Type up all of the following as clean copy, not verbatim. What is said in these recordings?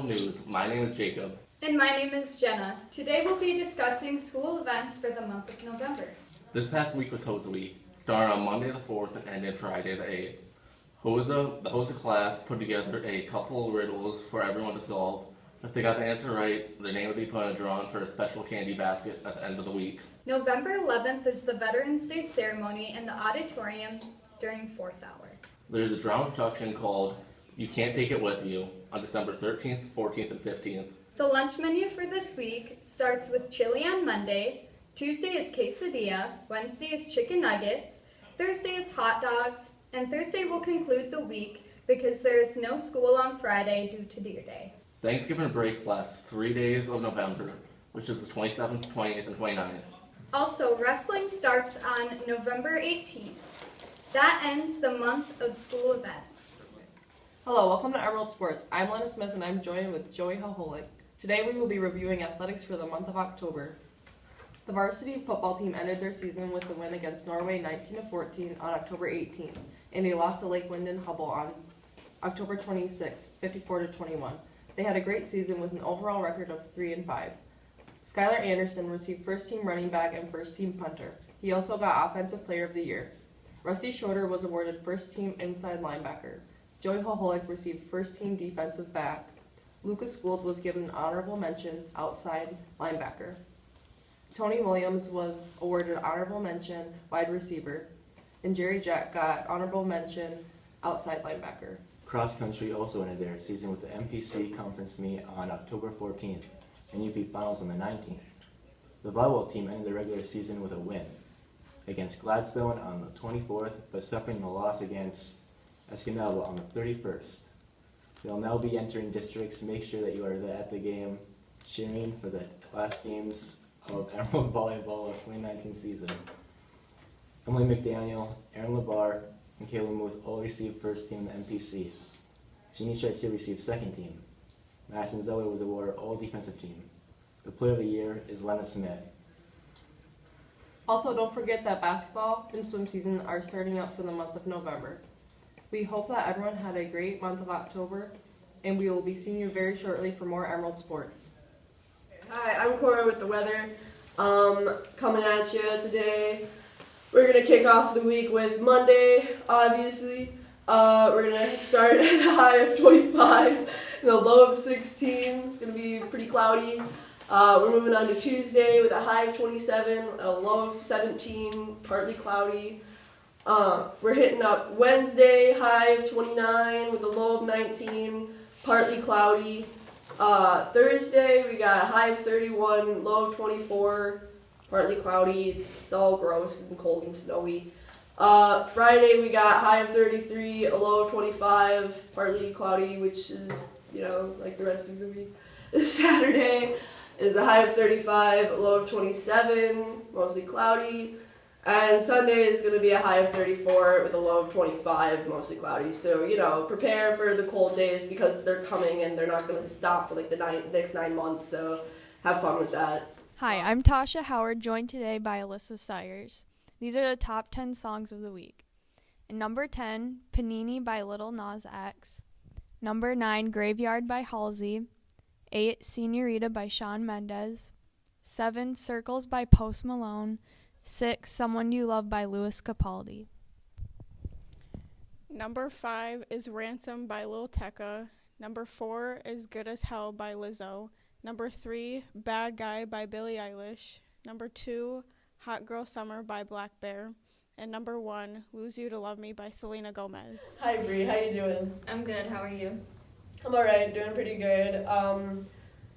News. My name is Jacob. And my name is Jenna. Today we'll be discussing school events for the month of November. This past week was HOSA week, starting on Monday the 4th and ended Friday the 8th. The HOSA class put together a couple riddles for everyone to solve. If they got the answer right, their name would be put in a drawing for a special candy basket at the end of the week. November 11th is the Veterans Day ceremony in the auditorium during 4th hour. There's a drama production called You Can't Take It With You on December 13th, 14th, and 15th. The lunch menu for this week starts with chili on Monday, Tuesday is quesadilla, Wednesday is chicken nuggets, Thursday is hot dogs, and Thursday will conclude the week because there is no school on Friday due to Deer Day. Thanksgiving break lasts 3 days of November, which is the 27th, 28th, and 29th. Also, wrestling starts on November 18th. That ends the month of school events. Hello, welcome to Emerald Sports. I'm Lena Smith and I'm joined with Joey Hoholik. Today we will be reviewing athletics for the month of October. The varsity football team ended their season with the win against Norway 19-14 on October 18th, and they lost to Lake Linden-Hubble on October 26th, 54-21. They had a great season with an overall record of 3-5. Skylar Anderson received first-team running back and first-team punter. He also got Offensive Player of the Year. Rusty Schroeder was awarded first-team inside linebacker. Joey Hoholik received first-team defensive back. Lucas Gould was given an honorable mention outside linebacker. Tony Williams was awarded honorable mention wide receiver. And Jerry Jack got honorable mention outside linebacker. Cross country also ended their season with the MPC conference meet on October 14th and UP finals on the 19th. The volleyball team ended the regular season with a win against Gladstone on the 24th, but suffering the loss against Escanaba on the 31st. They'll now be entering districts. Make sure that you are at the game cheering for the last games of Emerald Volleyball of 2019 season. Emily McDaniel, Aaron Labar, and Kayla Muth all received first team in the MPC. Jeannie Chartier received second team. Madison Zeller was awarded all defensive team. The player of the year is Lena Smith. Also, don't forget that basketball and swim season are starting up for the month of November. We hope that everyone had a great month of October, and we will be seeing you very shortly for more Emerald Sports. Hi, I'm Cora with the weather. Coming at you today. We're going to kick off the week with Monday, obviously. We're going to start at a high of 25 and a low of 16. It's going to be pretty cloudy. We're moving on to Tuesday with a high of 27 and a low of 17, partly cloudy. We're hitting up Wednesday, high of 29 with a low of 19, partly cloudy. Thursday, we got a high of 31, low of 24, partly cloudy. It's all gross and cold and snowy. Friday, we got high of 33, a low of 25, partly cloudy, which is, like the rest of the week. Saturday is a high of 35, a low of 27, mostly cloudy. And Sunday is going to be a high of 34 with a low of 25, mostly cloudy. So, prepare for the cold days because they're coming and they're not going to stop for the next 9 months. So have fun with that. Hi, I'm Tasha Howard, joined today by Alyssa Sayers. These are the top 10 songs of the week. In number 10, Panini by Lil Nas X. Number 9, Graveyard by Halsey. 8, Senorita by Shawn Mendes. 7, Circles by Post Malone. 6, Someone You Love by Louis Capaldi. Number 5 is Ransom by Lil Tecca. Number 4 is Good as Hell by Lizzo. Number 3, Bad Guy by Billie Eilish. Number 2, Hot Girl Summer by Black Bear. And number 1, Lose You to Love Me by Selena Gomez. Hi, Bree. How you doing? I'm good. How are you? I'm all right. Doing pretty good.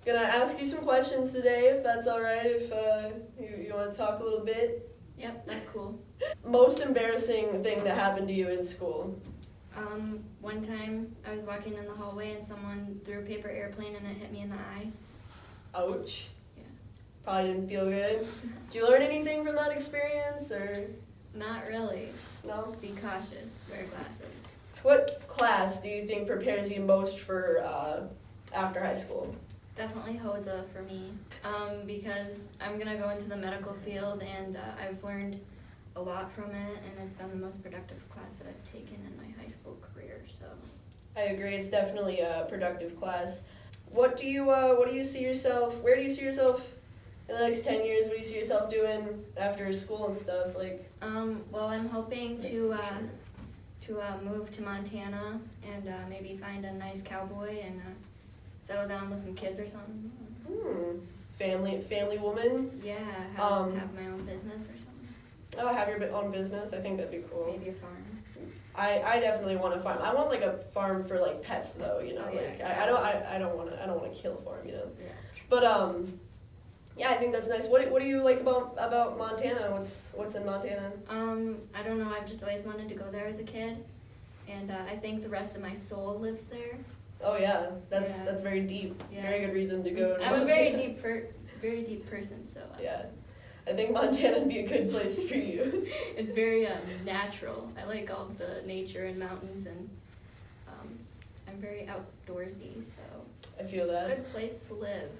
Gonna ask you some questions today, if that's all right. If you want to talk a little bit. Yep, that's cool. Most embarrassing thing that happened to you in school? One time I was walking in the hallway and someone threw a paper airplane and it hit me in the eye. Ouch. Yeah. Probably didn't feel good. Did you learn anything from that experience, or? Not really. No? Be cautious. Wear glasses. What class do you think prepares you most for after high school? Definitely HOSA for me, because I'm going to go into the medical field and I've learned a lot from it, and it's been the most productive class that I've taken in my high school career. So I agree. It's definitely a productive class. what do you see yourself? Where do you see yourself in the next 10 years? What do you see yourself doing after school and stuff? Like, Well, I'm hoping to move to Montana and maybe find a nice cowboy and settle down with some kids or something. family woman. Yeah, have my own business or something. Oh, have your own business. I think that'd be cool. Maybe a farm. I definitely want a farm. I want like a farm for like pets though, you know. Oh, yeah, like cows. I don't want to kill a farm, you know. Yeah. But yeah, I think that's nice. What do you like about Montana? What's in Montana? I don't know. I've just always wanted to go there as a kid, and I think the rest of my soul lives there. Oh yeah, that's Yeah. that's very deep. Yeah. Very good reason to go to I'm a Montana. very deep person, so Yeah. I think Montana would be a good place for you. it's very natural. I like all the nature and mountains, and I'm very outdoorsy, so I feel that. good place to live.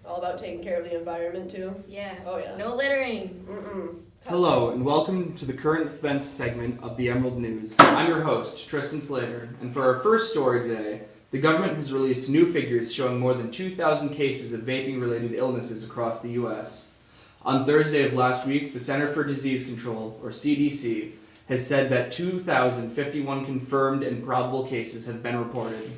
All about taking care of the environment too. Yeah. Oh yeah. No littering. Mm-mm. Hello, and welcome to the current events segment of the Emerald News. I'm your host, Tristan Slater, and for our first story today, the government has released new figures showing more than 2,000 cases of vaping-related illnesses across the U.S. On Thursday of last week, the Center for Disease Control, or CDC, has said that 2,051 confirmed and probable cases have been reported.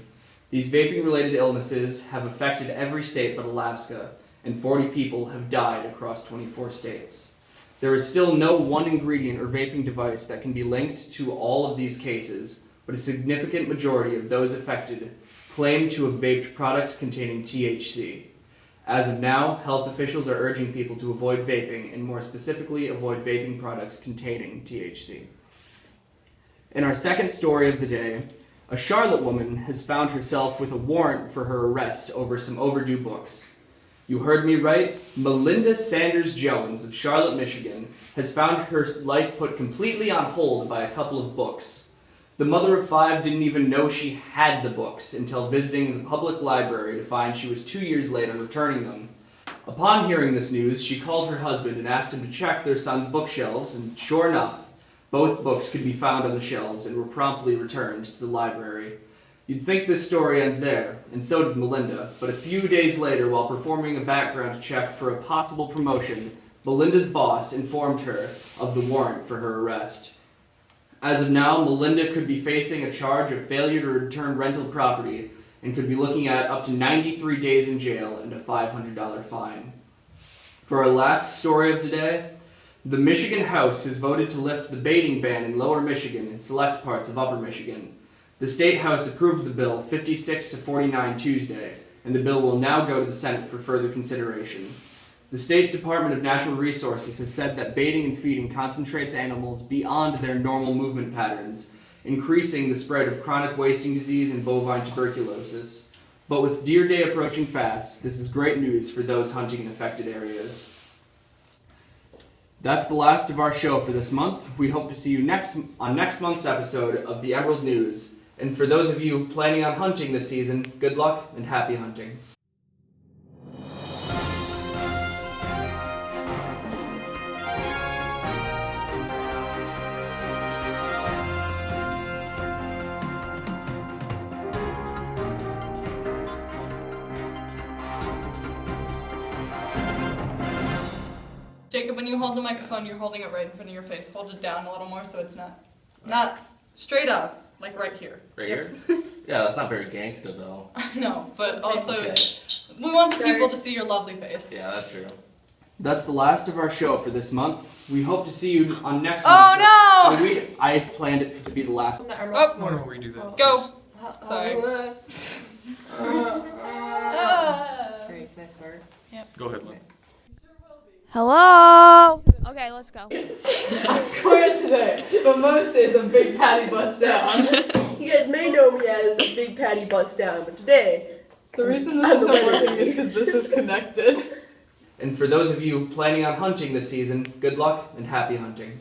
These vaping-related illnesses have affected every state but Alaska, and 40 people have died across 24 states. There is still no one ingredient or vaping device that can be linked to all of these cases, but a significant majority of those affected claim to have vaped products containing THC. As of now, health officials are urging people to avoid vaping, and more specifically, avoid vaping products containing THC. In our second story of the day, a Charlotte woman has found herself with a warrant for her arrest over some overdue books. You heard me right. Melinda Sanders Jones of Charlotte, Michigan, has found her life put completely on hold by a couple of books. The mother of 5 didn't even know she had the books until visiting the public library to find she was 2 years late on returning them. Upon hearing this news, she called her husband and asked him to check their son's bookshelves, and sure enough, both books could be found on the shelves and were promptly returned to the library. You'd think this story ends there, and so did Melinda, but a few days later, while performing a background check for a possible promotion, Melinda's boss informed her of the warrant for her arrest. As of now, Melinda could be facing a charge of failure to return rental property and could be looking at up to 93 days in jail and a $500 fine. For our last story of today, the Michigan House has voted to lift the baiting ban in Lower Michigan and select parts of Upper Michigan. The State House approved the bill 56 to 49 Tuesday, and the bill will now go to the Senate for further consideration. The State Department of Natural Resources has said that baiting and feeding concentrates animals beyond their normal movement patterns, increasing the spread of chronic wasting disease and bovine tuberculosis. But with Deer Day approaching fast, this is great news for those hunting in affected areas. That's the last of our show for this month. We hope to see you on next month's episode of the Emerald News. And for those of you planning on hunting this season, good luck and happy hunting. Jacob, when you hold the microphone, you're holding it right in front of your face. Hold it down a little more so it's not straight up, like right here. Right here? Yeah, that's not very gangsta though. I know, but also Okay. we want the people to see your lovely face. Yeah, that's true. That's the last of our show for this month. We hope to see you on next Oh, month's no! I planned it to be the last. Welcome to Emerald Oh. Sport. Why don't we do that? Go. Sorry. Great, can I start? Go ahead, Lynn. Hello. Okay, let's go. I'm Cora today, but most days I'm Big Patty Bust Down. You guys may know me as a Big Patty Bust Down, but today The reason I'm this the isn't winner. working is because this is connected. And for those of you planning on hunting this season, good luck and happy hunting.